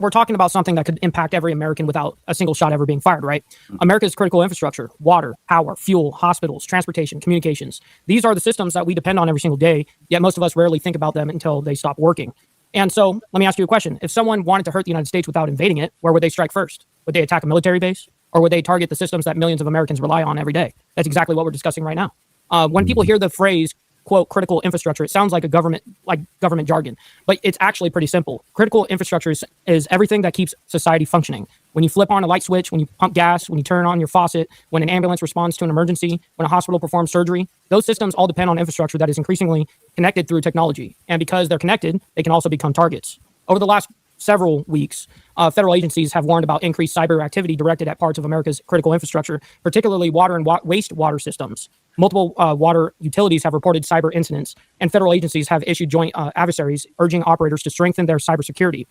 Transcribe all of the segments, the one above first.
we're talking about something that could impact every American without a single shot ever being fired, right? America's critical infrastructure, water, power, fuel, hospitals, transportation, communications. These are the systems that we depend on every single day, yet most of us rarely think about them until they stop working. And so let me ask you a question. If someone wanted to hurt the United States without invading it, where would they strike first? Would they attack a military base? Or would they target the systems that millions of Americans rely on every day? That's exactly what we're discussing right now. When people hear the phrase, quote, critical infrastructure, it sounds like government jargon, but it's actually pretty simple. Critical infrastructure is everything that keeps society functioning. When you flip on a light switch, when you pump gas, when you turn on your faucet, when an ambulance responds to an emergency, when a hospital performs surgery, those systems all depend on infrastructure that is increasingly connected through technology. And because they're connected, they can also become targets. Over the last several weeks, federal agencies have warned about increased cyber activity directed at parts of America's critical infrastructure, particularly water and wastewater systems. Multiple water utilities have reported cyber incidents, and federal agencies have issued joint advisories urging operators to strengthen their cybersecurity.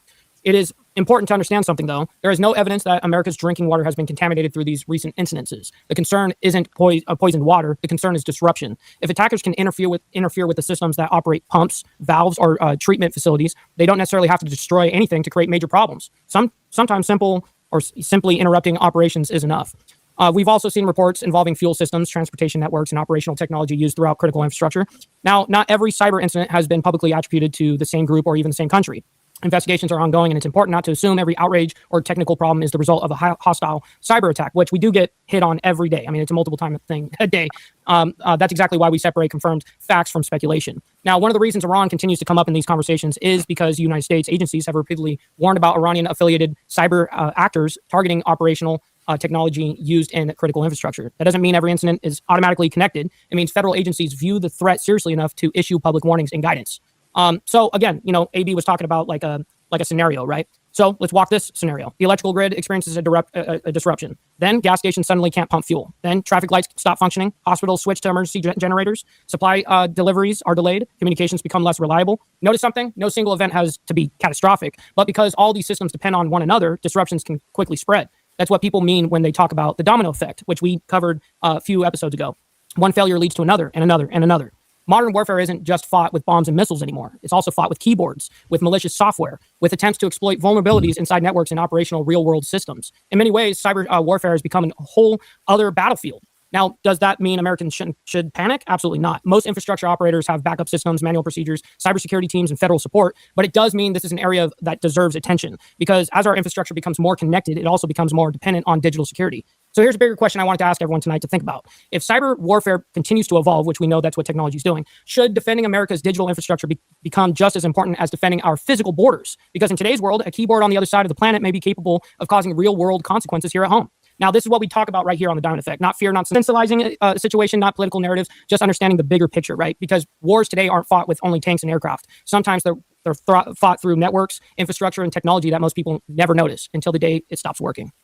It is important to understand something, though. There is no evidence that America's drinking water has been contaminated through these recent incidences. The concern isn't poisoned water. The concern is disruption. If attackers can interfere with the systems that operate pumps, valves, or treatment facilities, they don't necessarily have to destroy anything to create major problems. Sometimes simply interrupting operations is enough. We've also seen reports involving fuel systems, transportation networks, and operational technology used throughout critical infrastructure. Now, not every cyber incident has been publicly attributed to the same group or even the same country. Investigations are ongoing, and it's important not to assume every outrage or technical problem is the result of a hostile cyber attack, which we do get hit on every day. I mean, it's a multiple time thing a day. That's exactly why we separate confirmed facts from speculation. Now, one of the reasons Iran continues to come up in these conversations is because United States agencies have repeatedly warned about Iranian-affiliated cyber actors targeting operational technology used in critical infrastructure. That doesn't mean every incident is automatically connected. It means federal agencies view the threat seriously enough to issue public warnings and guidance. So again, AB was talking about like a scenario, right? So let's walk this scenario. The electrical grid experiences a disruption. Then gas stations suddenly can't pump fuel. Then traffic lights stop functioning. Hospitals switch to emergency generators. Supply deliveries are delayed. Communications become less reliable. Notice something? No single event has to be catastrophic, but because all these systems depend on one another, disruptions can quickly spread. That's what people mean when they talk about the domino effect, which we covered a few episodes ago. One failure leads to another and another and another. Modern warfare isn't just fought with bombs and missiles anymore. It's also fought with keyboards, with malicious software, with attempts to exploit vulnerabilities inside networks and operational real-world systems. In many ways, cyber warfare has become a whole other battlefield. Now, does that mean Americans should panic? Absolutely not. Most infrastructure operators have backup systems, manual procedures, cybersecurity teams, and federal support, but it does mean this is an area that deserves attention because as our infrastructure becomes more connected, it also becomes more dependent on digital security. So here's a bigger question I wanted to ask everyone tonight to think about. If cyber warfare continues to evolve, which we know that's what technology is doing, should defending America's digital infrastructure become just as important as defending our physical borders? Because in today's world, a keyboard on the other side of the planet may be capable of causing real-world consequences here at home. Now, this is what we talk about right here on the Diamond Effect. Not fear, not sensationalizing a situation, not political narratives, just understanding the bigger picture, right? Because wars today aren't fought with only tanks and aircraft. Sometimes they're fought through networks, infrastructure, and technology that most people never notice until the day it stops working.